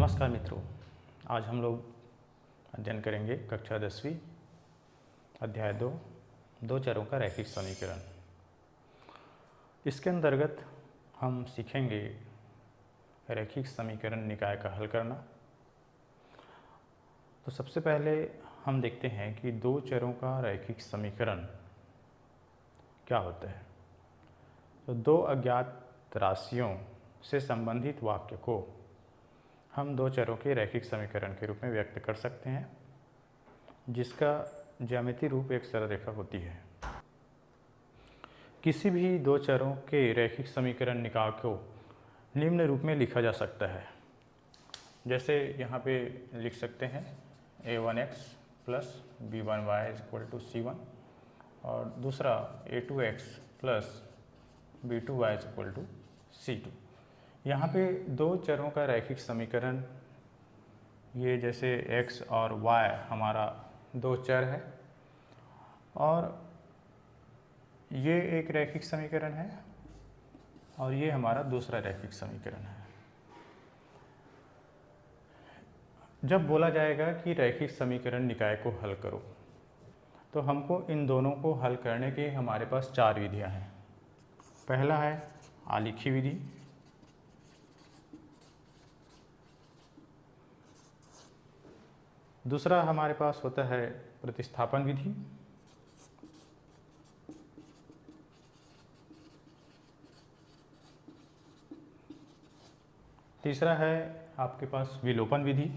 नमस्कार मित्रों, आज हम लोग अध्ययन करेंगे कक्षा 10वीं अध्याय 2 चरों का रैखिक समीकरण। इसके अंतर्गत हम सीखेंगे रैखिक समीकरण निकाय का हल करना। तो सबसे पहले हम देखते हैं कि 2 चरों का रैखिक समीकरण क्या होता है। तो 2 अज्ञात राशियों से संबंधित वाक्य को हम 2 चरों के रैखिक समीकरण के रूप में व्यक्त कर सकते हैं, जिसका ज्यामितीय रूप एक सरल रेखा होती है। किसी भी 2 चरों के रैखिक समीकरण निकाय को निम्न रूप में लिखा जा सकता है। जैसे यहाँ पे लिख सकते हैं a1x plus b1y equal to c1 और दूसरा a2x plus b2y equal to c2। यहाँ पे 2 चरों का रैखिक समीकरण, ये जैसे x और y हमारा 2 चर है और ये एक रैखिक समीकरण है और ये हमारा दूसरा रैखिक समीकरण है। जब बोला जाएगा कि रैखिक समीकरण निकाय को हल करो, तो हमको इन दोनों को हल करने के हमारे पास 4 विधियां हैं। पहला है आलेखी विधि, दूसरा हमारे पास होता है प्रतिस्थापन विधि, तीसरा है आपके पास विलोपन विधि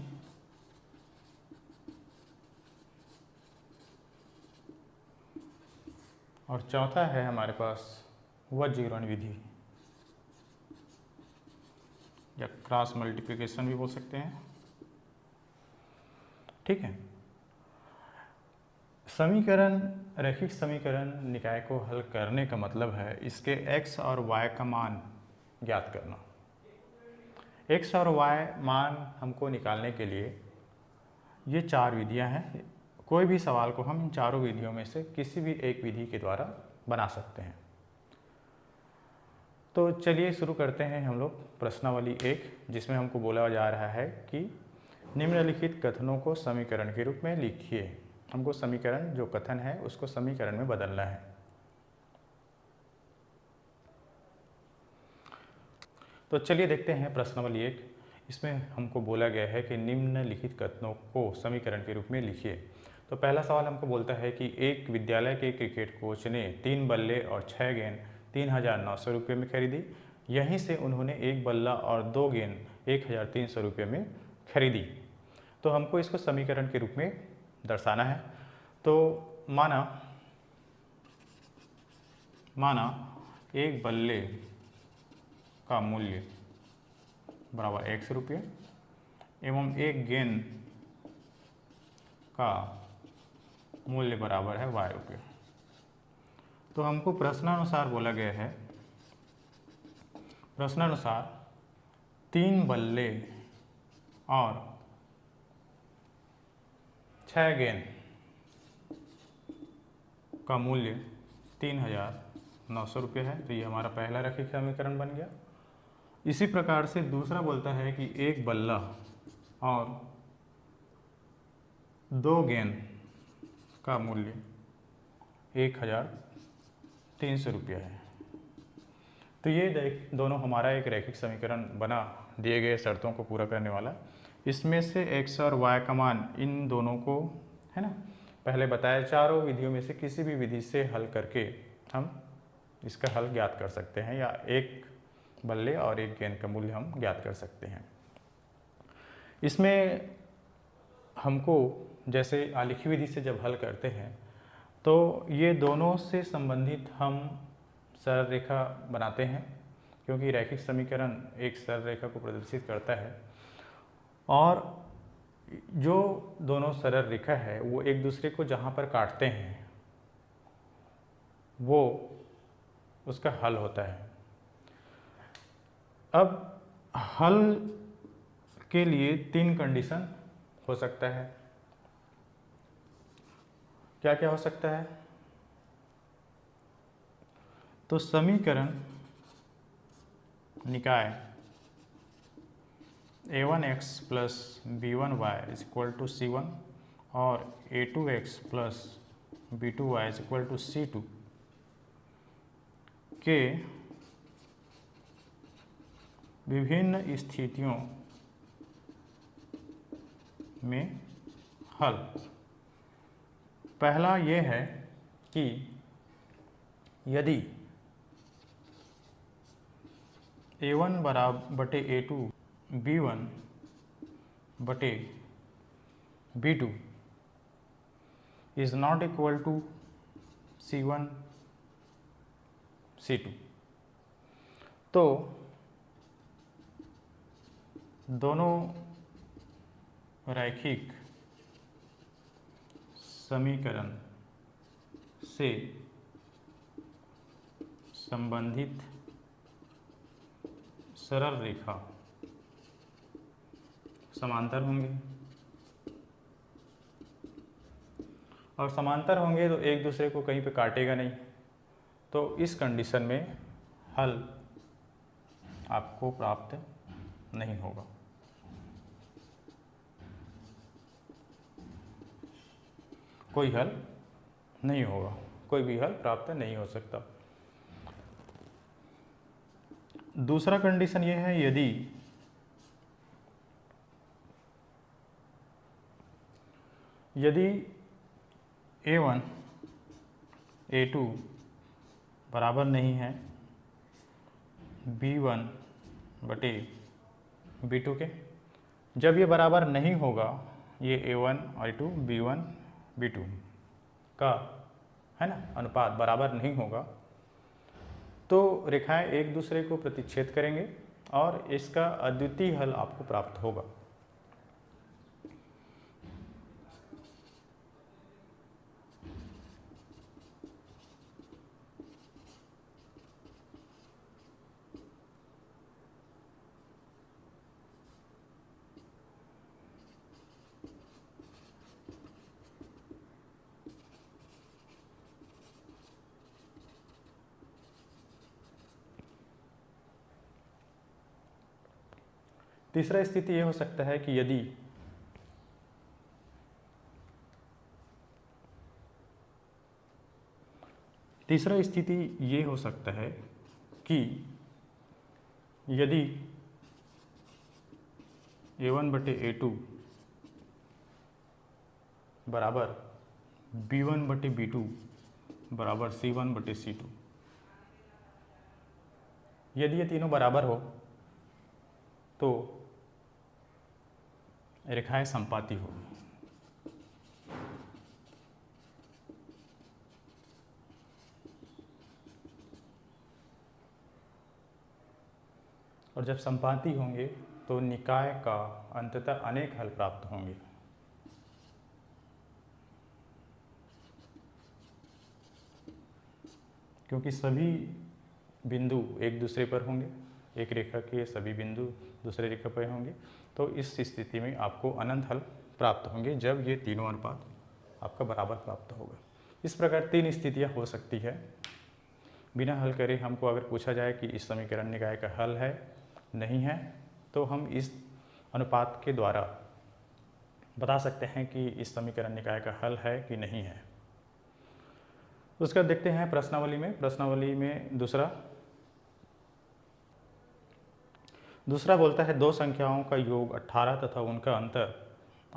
और चौथा है हमारे पास वज्रीकरण विधि या क्रॉस मल्टीप्लिकेशन भी बोल सकते हैं। ठीक है। समीकरण रैखिक समीकरण निकाय को हल करने का मतलब है इसके x और y का मान ज्ञात करना। x और y मान हमको निकालने के लिए ये 4 विधियां हैं। कोई भी सवाल को हम इन चारों विधियों में से किसी भी एक विधि के द्वारा बना सकते हैं। तो चलिए शुरू करते हैं हम लोग प्रश्नावली 1, जिसमें हमको बोला जा रहा है कि निम्नलिखित कथनों को समीकरण के रूप में लिखिए। हमको समीकरण जो कथन है उसको समीकरण में बदलना है। तो चलिए देखते हैं प्रश्नावली 1। इसमें हमको बोला गया है कि निम्नलिखित कथनों को समीकरण के रूप में लिखिए। तो पहला सवाल हमको बोलता है कि एक विद्यालय के क्रिकेट कोच ने 3 बल्ले और 6 गेंद 3,900 रुपये में खरीदी। यहीं से उन्होंने 1 बल्ला और 2 गेंद 1,300 रुपये में खरीदी। तो हमको इसको समीकरण के रूप में दर्शाना है। तो माना 1 बल्ले का मूल्य बराबर x रुपये एवं 1 गेंद का मूल्य बराबर है y रुपये। तो हमको प्रश्नानुसार बोला गया है, प्रश्नानुसार 3 बल्ले और 6 गेंद का मूल्य 3,900 रुपये है। तो ये हमारा पहला रैखिक समीकरण बन गया। इसी प्रकार से दूसरा बोलता है कि 1 बल्ला और 2 गेंद का मूल्य 1,300 रुपया है। तो ये दोनों हमारा एक रैखिक समीकरण बना, दिए गए शर्तों को पूरा करने वाला। इसमें से x और y का मान इन दोनों को, है ना, पहले बताया चारों विधियों में से किसी भी विधि से हल करके हम इसका हल ज्ञात कर सकते हैं, या 1 बल्ले और 1 गेंद का मूल्य हम ज्ञात कर सकते हैं। इसमें हमको जैसे आलेखी विधि से जब हल करते हैं तो ये दोनों से संबंधित हम सरल रेखा बनाते हैं, क्योंकि रैखिक समीकरण एक सरल रेखा को प्रदर्शित करता है और जो दोनों सरल रेखा है वो एक दूसरे को जहाँ पर काटते हैं वो उसका हल होता है। अब हल के लिए 3 कंडीशन हो सकता है। क्या क्या हो सकता है? तो समीकरण निकाय a1x plus b1y is equal to c1 और a2x plus b2y is equal to c2 के विभिन्न स्थितियों में हल। पहला ये है कि यदि a1 बटे a2 b1 बटे b2 is not equal to c1 c2, तो दोनों रैखिक समीकरण से संबंधित सरल रेखा समांतर होंगे, और समांतर होंगे तो एक दूसरे को कहीं पे काटेगा नहीं, तो इस कंडीशन में हल आपको प्राप्त नहीं होगा। कोई हल नहीं होगा, कोई भी हल प्राप्त नहीं हो सकता। दूसरा कंडीशन ये है, यदि a1 a2 बराबर नहीं है b1 बटे b2 के, जब ये बराबर नहीं होगा, ये a1 a2 b1 b2 का है ना अनुपात बराबर नहीं होगा, तो रेखाएं एक दूसरे को प्रतिच्छेद करेंगे और इसका अद्वितीय हल आपको प्राप्त होगा। तीसरा स्थिति यह हो सकता है कि यदि तीसरा स्थिति ये हो सकता है कि यदि a1 बटे a2 बराबर b1 बटे b2 बराबर c1 बटे c2, यदि ये तीनों बराबर हो तो रेखाएं संपाती होगी। और जब संपाती होंगे तो निकाय का अंततः अनेक हल प्राप्त होंगे। क्योंकि सभी बिंदु एक दूसरे पर होंगे, एक रेखा के सभी बिंदु दूसरे रेखा पर होंगे, तो इस स्थिति में आपको अनंत हल प्राप्त होंगे जब ये तीनों अनुपात आपका बराबर प्राप्त होगा। इस प्रकार तीन स्थितियां हो सकती है। बिना हल करे हमको अगर पूछा जाए कि इस समीकरण निकाय का हल है नहीं है, तो हम इस अनुपात के द्वारा बता सकते हैं कि इस समीकरण निकाय का हल है कि नहीं है। उसका देखते हैं प्रश्नावली में। प्रश्नावली में दूसरा बोलता है दो संख्याओं का योग 18 तथा उनका अंतर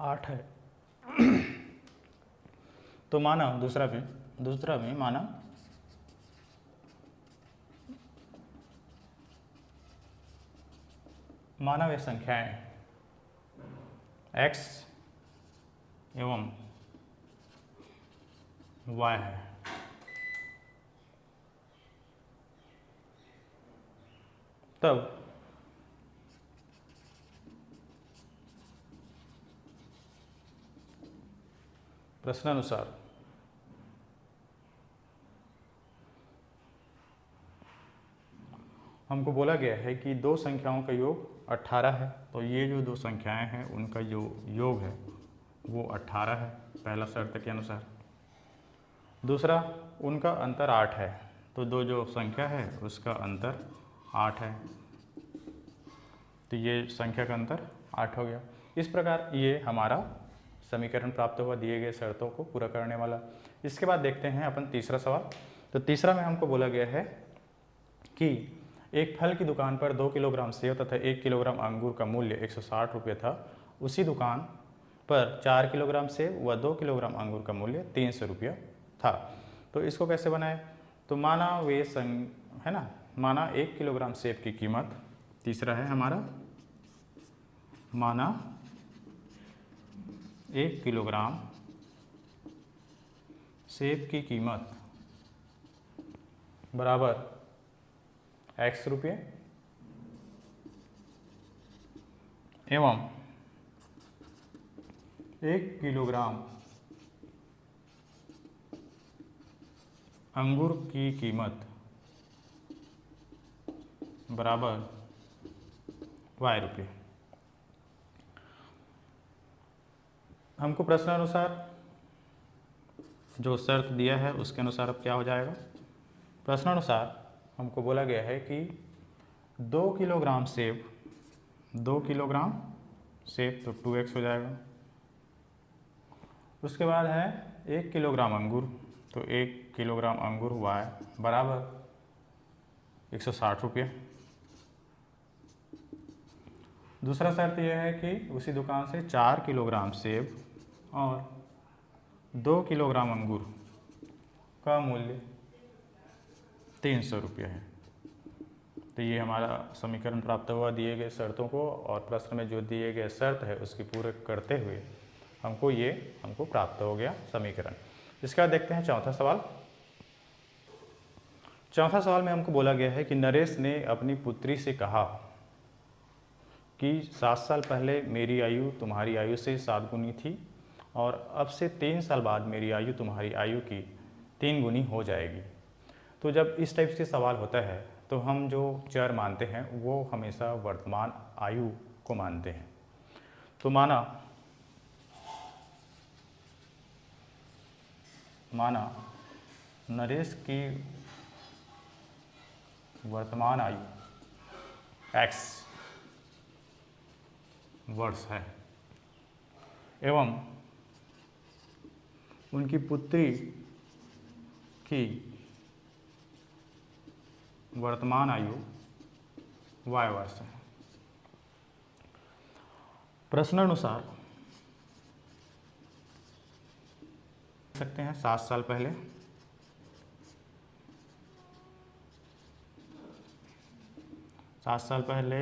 8 है। तो माना दूसरा में माना वे संख्याएं x एवं y है। तब प्रश्नानुसार हमको बोला गया है कि दो संख्याओं का योग 18 है, तो ये जो दो संख्याएं हैं उनका जो योग है वो 18 है, पहला शर्त के अनुसार। दूसरा, उनका अंतर 8 है, तो दो जो संख्या है उसका अंतर 8 है, तो ये संख्या का अंतर 8 हो गया। इस प्रकार ये हमारा समीकरण प्राप्त हुआ दिए गए शर्तों को पूरा करने वाला। इसके बाद देखते हैं अपन तीसरा सवाल। तो तीसरा में हमको बोला गया है कि एक फल की दुकान पर 2 किलोग्राम सेब तथा 1 किलोग्राम अंगूर का मूल्य 160 रुपये था। उसी दुकान पर 4 किलोग्राम सेब व 2 किलोग्राम अंगूर का मूल्य 300 रुपया था। तो इसको कैसे बनाए? तो माना वे है ना, माना 1 किलोग्राम सेब की कीमत, तीसरा है हमारा, माना 1 किलोग्राम सेब की कीमत बराबर x रुपये एवं 1 किलोग्राम अंगूर की कीमत बराबर y रुपये। हमको प्रश्नानुसार जो शर्त दिया है उसके अनुसार अब क्या हो जाएगा? प्रश्नानुसार हमको बोला गया है कि 2 किलोग्राम सेब, 2 किलोग्राम सेब तो 2x हो जाएगा। उसके बाद है 1 किलोग्राम अंगूर, तो 1 किलोग्राम अंगूर हुआ है बराबर 160 रुपये। दूसरा शर्त यह है कि उसी दुकान से 4 किलोग्राम सेब और 2 किलोग्राम अंगूर का मूल्य 300 रुपये है। तो ये हमारा समीकरण प्राप्त हुआ दिए गए शर्तों को, और प्रश्न में जो दिए गए शर्त है उसकी पूरे करते हुए हमको प्राप्त हो गया समीकरण। इसके बाद देखते हैं चौथा सवाल। चौथा सवाल में हमको बोला गया है कि नरेश ने अपनी पुत्री से कहा कि 7 साल पहले मेरी आयु तुम्हारी आयु से 7 गुनी थी और अब से 3 साल बाद मेरी आयु तुम्हारी आयु की 3 गुनी हो जाएगी। तो जब इस टाइप से सवाल होता है तो हम जो चर मानते हैं वो हमेशा वर्तमान आयु को मानते हैं। तो माना नरेश की वर्तमान आयु x वर्ष है एवं उनकी पुत्री की वर्तमान आयु y वर्ष है। प्रश्नानुसार सकते हैं 7 साल पहले,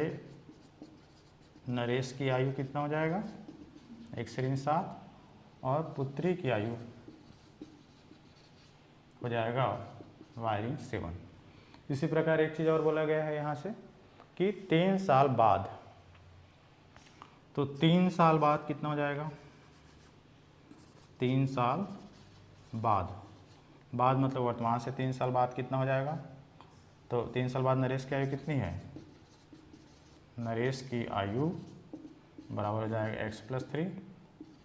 नरेश की आयु कितना हो जाएगा? 1/7 और पुत्री की आयु हो जाएगा y/7। इसी प्रकार एक चीज़ और बोला गया है यहाँ से कि 3 साल बाद, तो 3 साल बाद कितना हो जाएगा? 3 साल बाद मतलब वर्तमान से 3 साल बाद कितना हो जाएगा? तो 3 साल बाद नरेश की आयु कितनी है? नरेश की आयु बराबर हो जाएगा x+3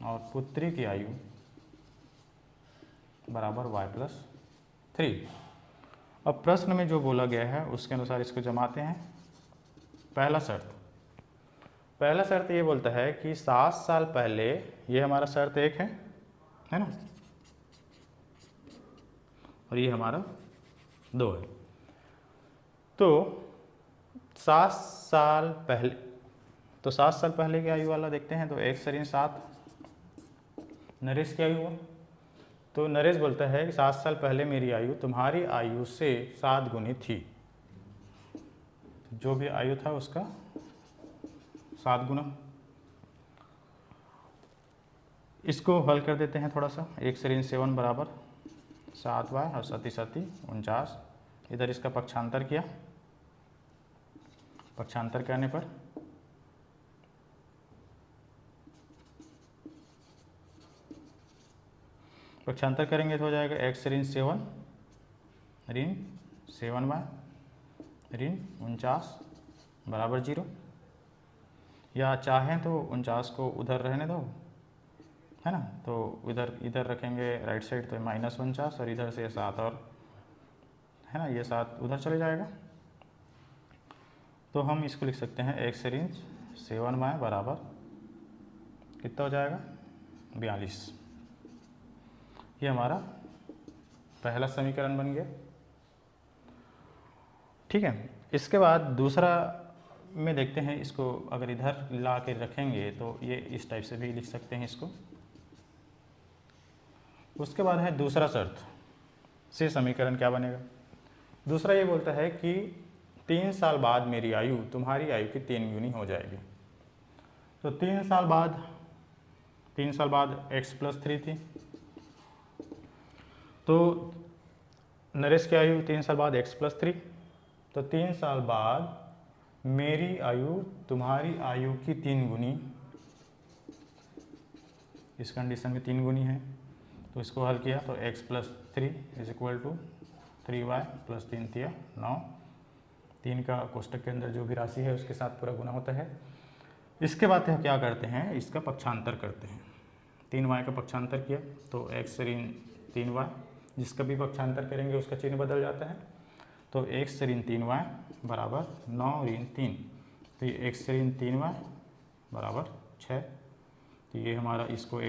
और पुत्री की आयु बराबर y+3। अब प्रश्न में जो बोला गया है उसके अनुसार इसको जमाते हैं। पहला शर्त ये बोलता है कि 7 साल पहले, ये हमारा शर्त 1 है ना, और ये हमारा 2 है। तो 7 साल पहले की आयु वाला देखते हैं। तो 1/7 नरेश की आयु हुआ। तो नरेश बोलता है कि 7 साल पहले मेरी आयु तुम्हारी आयु से 7 गुनी थी। जो भी आयु था उसका 7 गुना। इसको हल कर देते हैं थोड़ा सा। 1/7 बराबर 7y और 7 7 49। इधर इसका पक्षांतर किया, पक्षांतर करने पर पक्षांतर करेंगे तो हो जाएगा x/7 ऋण 7y ऋण 49 बराबर 0। या चाहें तो 49 को उधर रहने दो, है ना, तो इधर रखेंगे राइट साइड, तो -49 और इधर से 7 और, है ना, ये 7 उधर चले जाएगा। तो हम इसको लिख सकते हैं x/7y बराबर कितना हो जाएगा 42। ये हमारा पहला समीकरण बन गया। ठीक है, इसके बाद दूसरा में देखते हैं, इसको अगर इधर ला के रखेंगे तो ये इस टाइप से भी लिख सकते हैं इसको। उसके बाद है दूसरा शर्त से समीकरण क्या बनेगा। दूसरा ये बोलता है कि 3 साल बाद मेरी आयु तुम्हारी आयु की 3 गुनी हो जाएगी। तो 3 साल बाद x+3 थी, तो नरेश की आयु 3 साल बाद x+3, तो 3 साल बाद मेरी आयु तुम्हारी आयु की 3 गुनी, इस कंडीशन में 3 गुनी है। तो इसको हल किया तो x+3 = 3y + 3 × 9। 3 का कोष्टक के अंदर जो भी राशि है उसके साथ पूरा गुना होता है। इसके बाद हम क्या करते हैं, इसका पक्षांतर करते हैं। 3y का पक्षांतर किया तो x ऋण 3y, जिसका भी पक्षांतर करेंगे उसका चिन्ह बदल जाता है। तो x ऋण 3y बराबर 9 ऋण 3, तो ये x ऋण 3y बराबर 6। तो ये हमारा इसको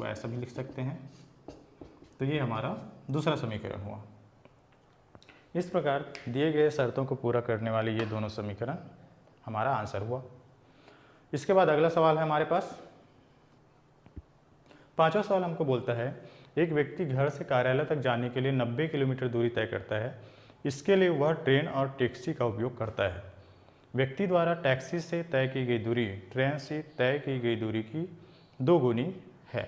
ऐसा भी लिख सकते हैं। तो ये हमारा दूसरा समीकरण हुआ। इस प्रकार दिए गए शर्तों को पूरा करने वाले ये दोनों समीकरण हमारा आंसर हुआ। इसके बाद अगला सवाल है हमारे पास। 5वां सवाल हमको बोलता है, एक व्यक्ति घर से कार्यालय तक जाने के लिए 90 किलोमीटर दूरी तय करता है। इसके लिए वह ट्रेन और टैक्सी का उपयोग करता है। व्यक्ति द्वारा टैक्सी से तय की गई दूरी ट्रेन से तय की गई दूरी की 2 गुनी है।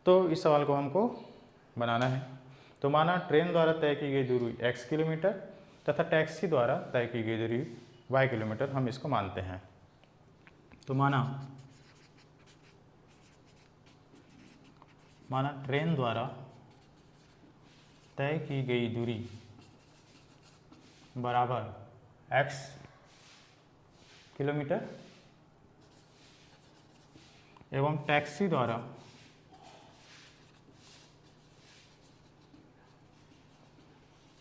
तो इस सवाल को हमको बनाना है। तो माना ट्रेन द्वारा तय की गई दूरी x किलोमीटर तथा टैक्सी द्वारा तय की गई दूरी y किलोमीटर, हम इसको मानते हैं। तो माना ट्रेन द्वारा तय की गई दूरी बराबर x किलोमीटर एवं टैक्सी द्वारा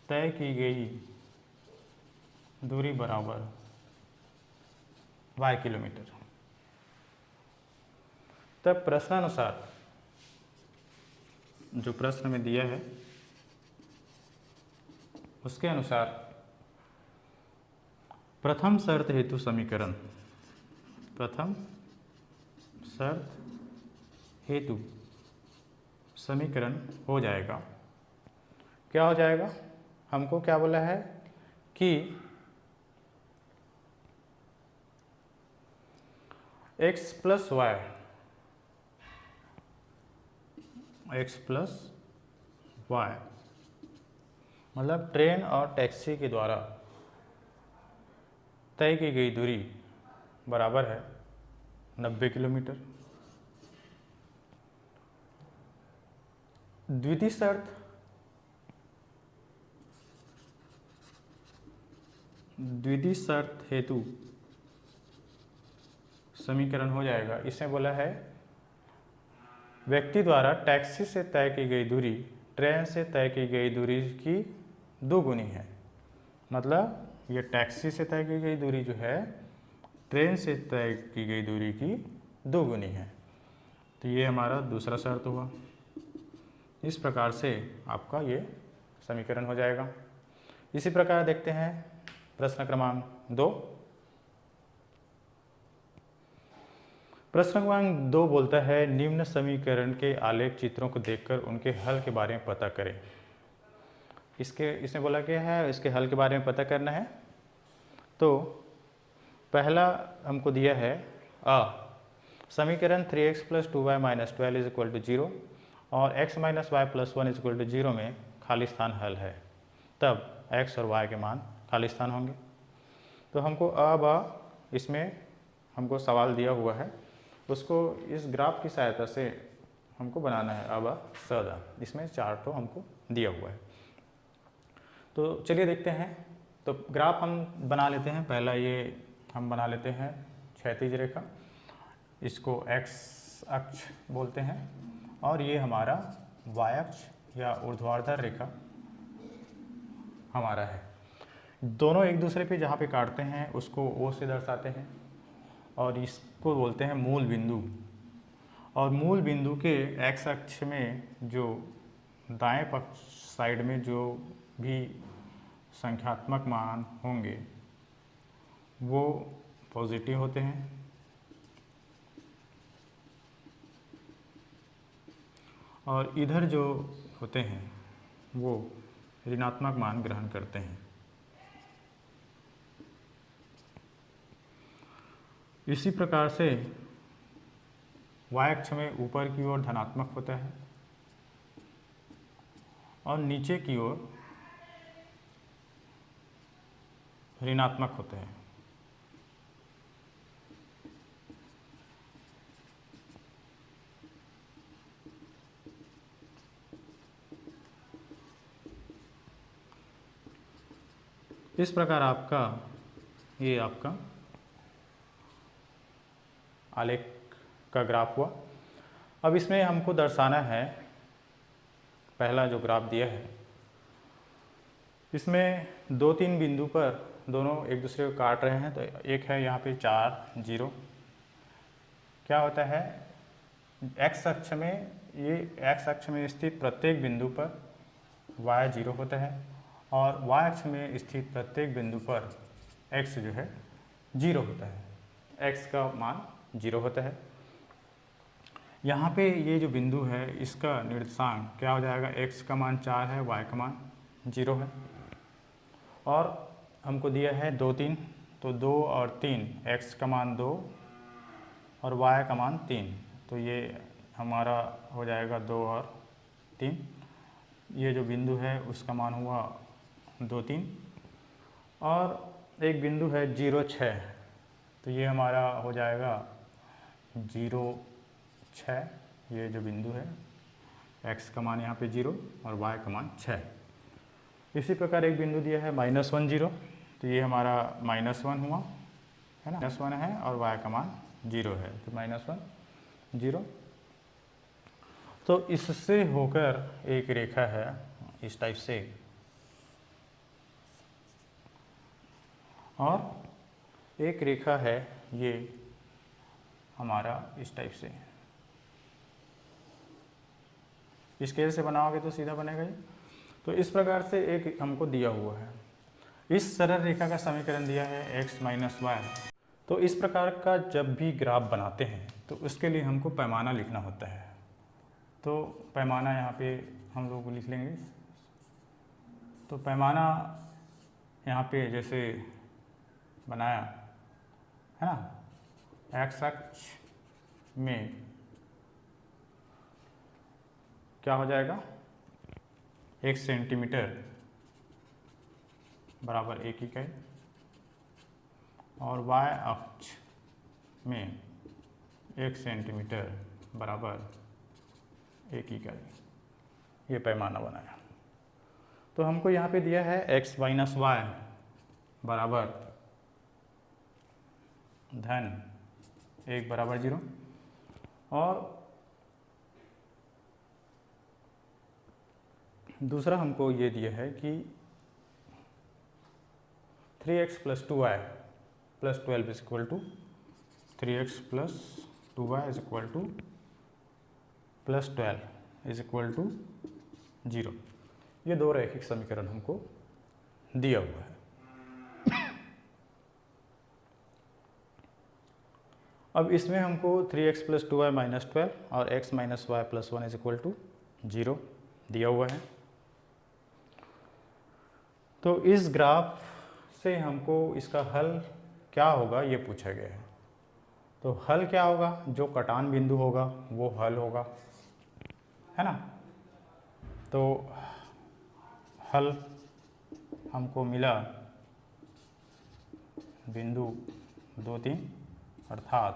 तय की गई दूरी बराबर y किलोमीटर। तब प्रश्नानुसार जो प्रश्न में दिया है उसके अनुसार प्रथम शर्त हेतु समीकरण हो जाएगा। क्या हो जाएगा, हमको क्या बोला है कि x + y मतलब ट्रेन और टैक्सी के द्वारा तय की गई दूरी बराबर है 90 किलोमीटर। द्वितीय शर्त हेतु समीकरण हो जाएगा। इसमें बोला है व्यक्ति द्वारा टैक्सी से तय की गई दूरी ट्रेन से तय की गई दूरी की 2 गुनी है। मतलब ये टैक्सी से तय की गई दूरी जो है ट्रेन से तय की गई दूरी की 2 गुनी है। तो ये हमारा दूसरा शर्त हुआ। इस प्रकार से आपका ये समीकरण हो जाएगा। इसी प्रकार देखते हैं प्रश्न क्रमांक 2। प्रश्न क्रमांक 2 बोलता है, निम्न समीकरण के आलेख चित्रों को देखकर उनके हल के बारे में पता करें। इसमें बोला गया है इसके हल के बारे में पता करना है। तो पहला हमको दिया है समीकरण 3x + 2y - 12 = 0 और x - y + 1 = 0 में खाली स्थान हल है। तब x और y के मान खाली स्थान होंगे। तो हमको इसमें हमको सवाल दिया हुआ है, उसको इस ग्राफ की सहायता से हमको बनाना है। सदा इसमें 4 तो हमको दिया हुआ है। तो चलिए देखते हैं। तो ग्राफ हम बना लेते हैं। पहला ये हम बना लेते हैं क्षैतिज रेखा, इसको x अक्ष बोलते हैं, और ये हमारा y अक्ष या ऊर्ध्वाधर रेखा हमारा है। दोनों एक दूसरे पे जहाँ पे काटते हैं उसको O से दर्शाते हैं। और इसको बोलते हैं मूल बिंदु। और मूल बिंदु के एक्स अक्ष में जो दाएं पक्ष साइड में जो भी संख्यात्मक मान होंगे वो पॉजिटिव होते हैं, और इधर जो होते हैं वो ऋणात्मक मान ग्रहण करते हैं। इसी प्रकार से y अक्ष में ऊपर की ओर धनात्मक होता है और नीचे की ओर ऋणात्मक होते हैं। इस प्रकार ये आपका आलेख का ग्राफ हुआ। अब इसमें हमको दर्शाना है, पहला जो ग्राफ दिया है इसमें 2-3 बिंदु पर दोनों एक दूसरे को काट रहे हैं। तो एक है यहाँ पे 4, 0। क्या होता है, एक्स अक्ष में, ये एक्स अक्ष में स्थित प्रत्येक बिंदु पर y 0 होता है और y अक्ष में स्थित प्रत्येक बिंदु पर x जो है 0 होता है। x का मान 0 होता है। यहाँ पे ये जो बिंदु है इसका निर्देशांक क्या हो जाएगा, x का मान 4 है, y का मान 0 है। और हमको दिया है 2, 3, तो 2 और 3, x का मान 2 और y का मान 3, तो ये हमारा हो जाएगा 2 और 3। ये जो बिंदु है उसका मान हुआ 2, 3। और एक बिंदु है 0, 6, तो ये हमारा हो जाएगा 0, 6। ये जो बिंदु है x का मान यहाँ पे 0 और y का मान 6। इसी प्रकार एक बिंदु दिया है -1, 0, तो ये हमारा -1 हुआ है ना, -1 है और y का मान 0 है, तो -1, 0। तो इससे होकर एक रेखा है इस टाइप से, और एक रेखा है ये हमारा इस टाइप से। स्केल से बनाओगे तो सीधा बनेगा ये। तो इस प्रकार से एक हमको दिया हुआ है, इस सरल रेखा का समीकरण दिया है x - y। तो इस प्रकार का जब भी ग्राफ बनाते हैं तो उसके लिए हमको पैमाना लिखना होता है। तो पैमाना यहाँ पे हम लोग लिख लेंगे। तो पैमाना यहाँ पे जैसे बनाया है ना, x अक्ष में क्या हो जाएगा, 1 सेंटीमीटर बराबर 1 इकाई, और y अक्ष में 1 सेंटीमीटर बराबर 1 इकाई। ये पैमाना बनाया। तो हमको यहाँ पे दिया है x - y बराबर -1 बराबर 0, और दूसरा हमको ये दिया है कि 3x + 2y + 12 = 3x + 2y = +12 = 0। ये दो रैखिक समीकरण हमको दिया हुआ है। अब इसमें हमको 3x + 2y - 12 और x - y + 1 = 0 दिया हुआ है। तो इस ग्राफ से हमको इसका हल क्या होगा ये पूछा गया है। तो हल क्या होगा, जो कटान बिंदु होगा वो हल होगा, है ना। तो हल हमको मिला बिंदु 2, 3, अर्थात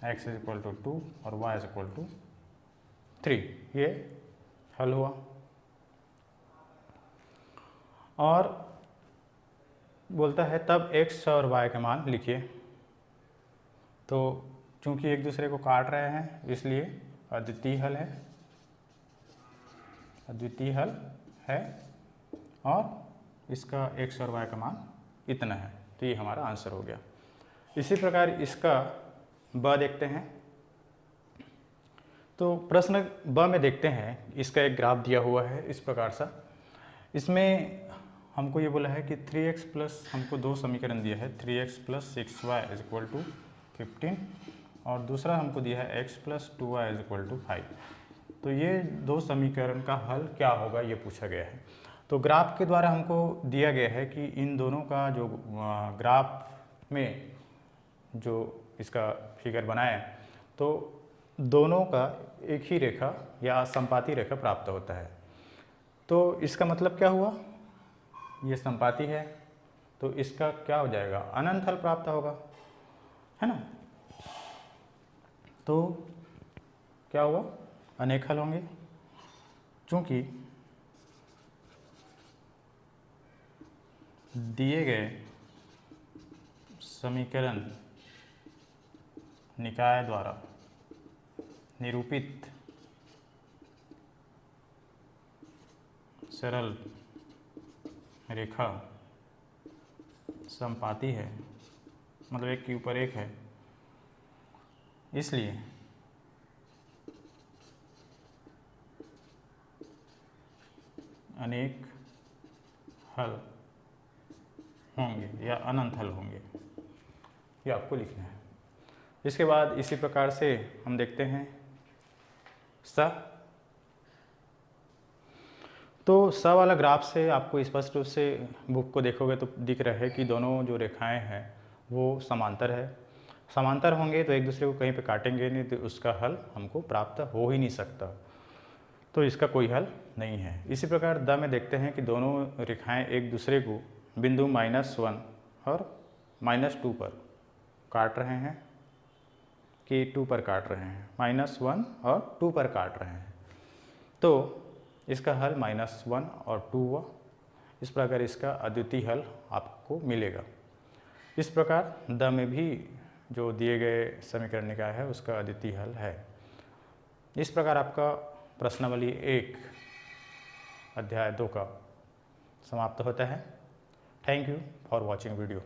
x = 2 और y = 3, ये हल हुआ। और बोलता है तब x और y का मान लिखिए। तो चूंकि एक दूसरे को काट रहे हैं इसलिए अद्वितीय हल है, अद्वितीय हल है, और इसका x और y का मान इतना है। तो ये हमारा आंसर हो गया। इसी प्रकार इसका ब देखते हैं। तो प्रश्न ब में देखते हैं, इसका एक ग्राफ दिया हुआ है इस प्रकार सा। इसमें हमको ये बोला है कि 3x प्लस, हमको दो समीकरण दिया है, 3x plus 6y is equal to 15 और दूसरा हमको दिया है x plus 2y is equal to 5। तो ये दो समीकरण का हल क्या होगा ये पूछा गया है। तो ग्राफ के द्वारा हमको दिया गया है कि इन दोनों का जो ग्राफ में जो इसका फिगर बनाया तो दोनों का एक ही रेखा या संपाती रेखा प्राप्त होता है। तो इसका मतलब क्या हुआ, ये संपाती है तो इसका क्या हो जाएगा, अनंत हल प्राप्त होगा, है ना। तो क्या हुआ, अनेक हल होंगे, चूंकि दिए गए समीकरण निकाय द्वारा निरूपित सरल रेखा संपाती है, मतलब एक के ऊपर एक है, इसलिए अनेक हल होंगे या अनंत हल होंगे, ये आपको लिखना है। इसके बाद इसी प्रकार से हम देखते हैं स। तो स वाला ग्राफ से आपको स्पष्ट रूप से बुक को देखोगे तो दिख रहा है कि दोनों जो रेखाएं हैं वो समांतर है। समांतर होंगे तो एक दूसरे को कहीं पे काटेंगे नहीं, तो उसका हल हमको प्राप्त हो ही नहीं सकता, तो इसका कोई हल नहीं है। इसी प्रकार द में देखते हैं कि दोनों रेखाएं एक दूसरे को बिंदु -1 और -2 पर काट रहे हैं कि 2 पर काट रहे हैं, -1 और 2 पर काट रहे हैं, तो इसका हल -1 और 2 हुआ। इस प्रकार इसका अद्वितीय हल आपको मिलेगा। इस प्रकार द में भी जो दिए गए समीकरण निकाय है उसका अद्वितीय हल है। इस प्रकार आपका प्रश्नावली 1 अध्याय 2 का समाप्त होता है। Thank you for watching video.